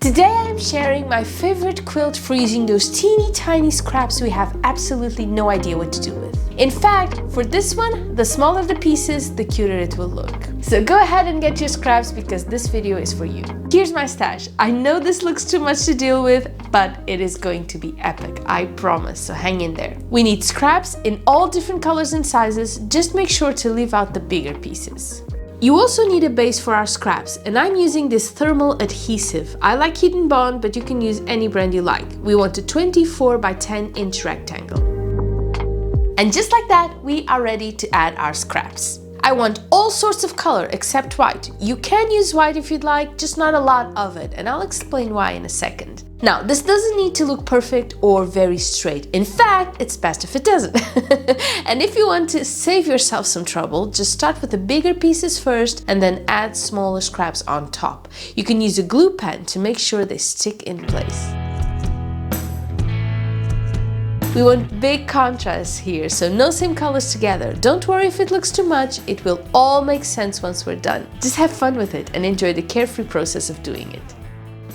Today I am sharing my favorite quilt for using those teeny tiny scraps we have absolutely no idea what to do with. In fact, for this one, the smaller the pieces, the cuter it will look. So go ahead and get your scraps because this video is for you. Here's my stash. I know this looks too much to deal with, but it is going to be epic, I promise, so hang in there. We need scraps in all different colors and sizes, just make sure to leave out the bigger pieces. You also need a base for our scraps, and I'm using this thermal adhesive. I like Heat and Bond, but you can use any brand you like. We want a 24 by 10 inch rectangle. And just like that, we are ready to add our scraps. I want all sorts of color except white. You can use white if you'd like, just not a lot of it, and I'll explain why in a second. Now, this doesn't need to look perfect or very straight. In fact, it's best if it doesn't. And if you want to save yourself some trouble, just start with the bigger pieces first and then add smaller scraps on top. You can use a glue pen to make sure they stick in place. We want big contrast here, so no same colors together. Don't worry if it looks too much, it will all make sense once we're done. Just have fun with it and enjoy the carefree process of doing it.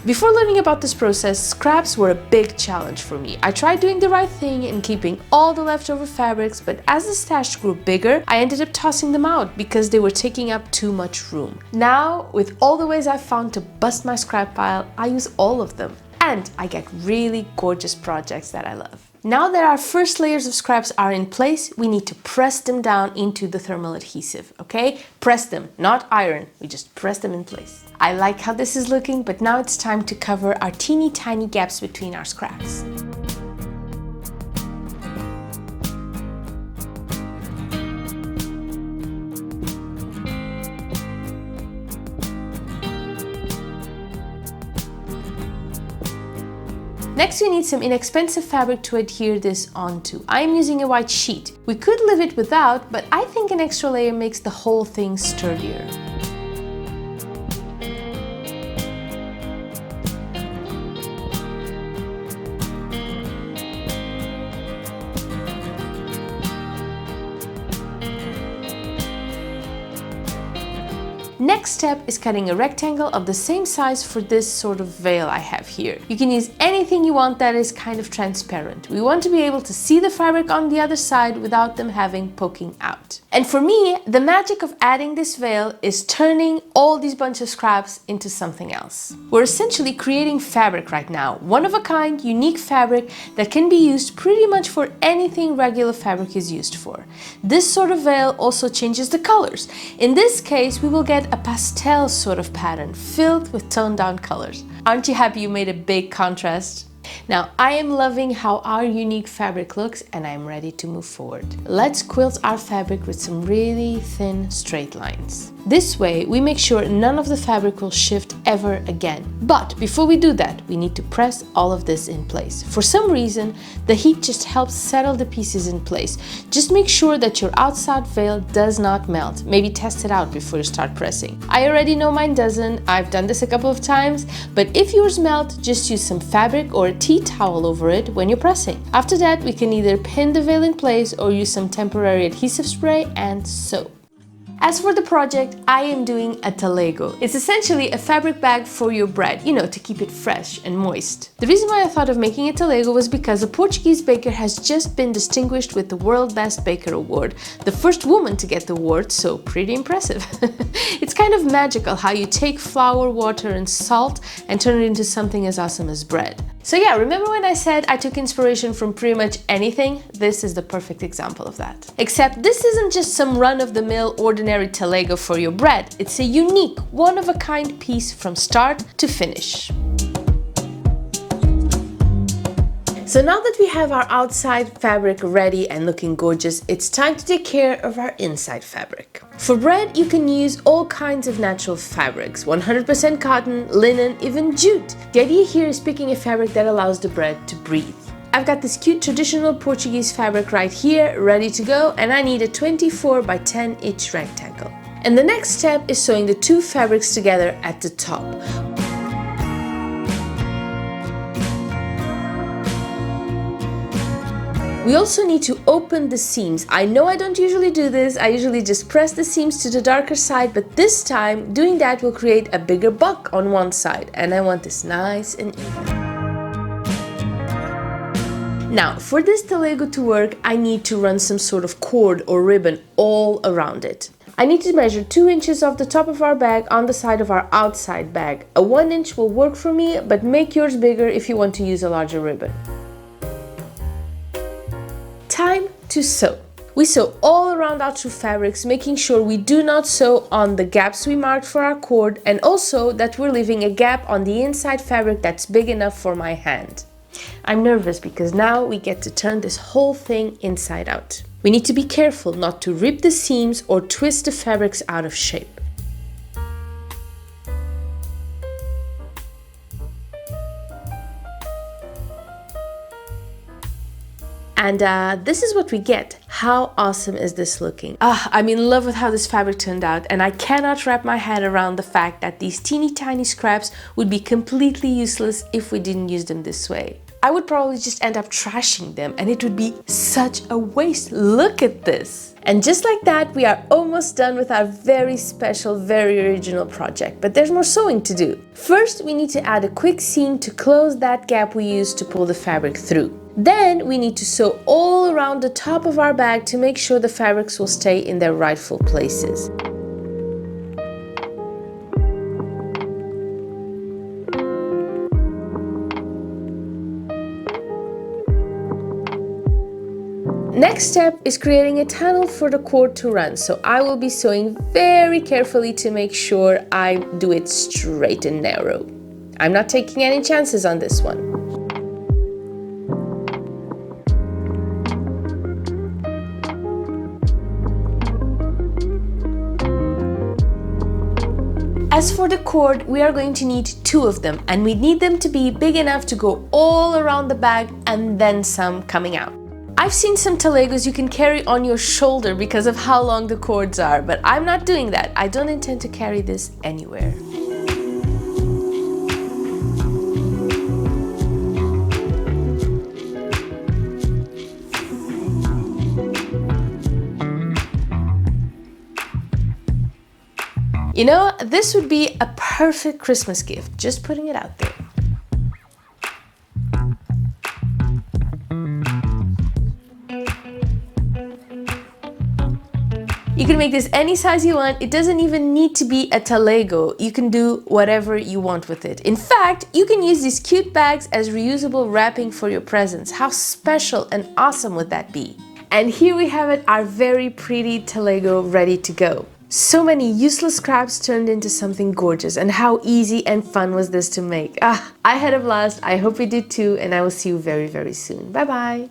Before learning about this process, scraps were a big challenge for me. I tried doing the right thing and keeping all the leftover fabrics, but as the stash grew bigger, I ended up tossing them out because they were taking up too much room. Now, with all the ways I've found to bust my scrap pile, I use all of them. And I get really gorgeous projects that I love. Now that our first layers of scraps are in place, we need to press them down into the thermal adhesive, okay? Press them, not iron, we just press them in place. I like how this is looking, but now it's time to cover our teeny tiny gaps between our scraps. Next, we need some inexpensive fabric to adhere this onto. I'm using a white sheet. We could leave it without, but I think an extra layer makes the whole thing sturdier. Next step is cutting a rectangle of the same size for this sort of veil I have here. You can use anything you want that is kind of transparent. We want to be able to see the fabric on the other side without them having poking out. And for me, the magic of adding this veil is turning all these bunch of scraps into something else. We're essentially creating fabric right now, one of a kind, unique fabric that can be used pretty much for anything regular fabric is used for. This sort of veil also changes the colors. In this case, we will get a pastel sort of pattern filled with toned down colors. Aren't you happy you made a big contrast? Now, I am loving how our unique fabric looks and I'm ready to move forward. Let's quilt our fabric with some really thin straight lines. This way, we make sure none of the fabric will shift ever again. But before we do that, we need to press all of this in place. For some reason, the heat just helps settle the pieces in place. Just make sure that your outside veil does not melt. Maybe test it out before you start pressing. I already know mine doesn't. I've done this a couple of times, but if yours melt, just use some fabric or a tea towel over it when you're pressing. After that, we can either pin the veil in place or use some temporary adhesive spray and sew. As for the project, I am doing a talego. It's essentially a fabric bag for your bread, to keep it fresh and moist. The reason why I thought of making a talego was because a Portuguese baker has just been distinguished with the World Best Baker Award. The first woman to get the award, so pretty impressive. It's kind of magical how you take flour, water and salt and turn it into something as awesome as bread. So yeah, remember when I said I took inspiration from pretty much anything? This is the perfect example of that. Except this isn't just some run-of-the-mill ordinary talego for your bread. It's a unique, one-of-a-kind piece from start to finish. So now that we have our outside fabric ready and looking gorgeous, it's time to take care of our inside fabric. For bread, you can use all kinds of natural fabrics, 100% cotton, linen, even jute. The idea here is picking a fabric that allows the bread to breathe. I've got this cute traditional Portuguese fabric right here, ready to go, and I need a 24 by 10 inch rectangle. And the next step is sewing the two fabrics together at the top. We also need to open the seams. I know I don't usually do this. I usually just press the seams to the darker side, but this time doing that will create a bigger buck on one side, and I want this nice and even. Now, for this talego to work, I need to run some sort of cord or ribbon all around it. I need to measure 2 inches off the top of our bag on the side of our outside bag. A 1 inch will work for me, but make yours bigger if you want to use a larger ribbon. Time to sew. We sew all around our two fabrics, making sure we do not sew on the gaps we marked for our cord, and also that we're leaving a gap on the inside fabric that's big enough for my hand. I'm nervous because now we get to turn this whole thing inside out. We need to be careful not to rip the seams or twist the fabrics out of shape. And this is what we get. How awesome is this looking? I'm in love with how this fabric turned out, and I cannot wrap my head around the fact that these teeny tiny scraps would be completely useless if we didn't use them this way. I would probably just end up trashing them, and it would be such a waste. Look at this! And just like that, we are almost done with our very special, very original project. But there's more sewing to do. First, we need to add a quick seam to close that gap we used to pull the fabric through. Then we need to sew all around the top of our bag to make sure the fabrics will stay in their rightful places. Next step is creating a tunnel for the cord to run, so I will be sewing very carefully to make sure I do it straight and narrow. I'm not taking any chances on this one. As for the cord, we are going to need 2 of them, and we need them to be big enough to go all around the bag and then some coming out. I've seen some talegos you can carry on your shoulder because of how long the cords are, but I'm not doing that. I don't intend to carry this anywhere. You know, this would be a perfect Christmas gift, just putting it out there. You can make this any size you want. It doesn't even need to be a talego. You can do whatever you want with it. In fact, you can use these cute bags as reusable wrapping for your presents. How special and awesome would that be? And here we have it, our very pretty talego ready to go. So many useless scraps turned into something gorgeous, and how easy and fun was this to make. I had a blast. I hope you did too, and I will see you very, very soon. Bye bye.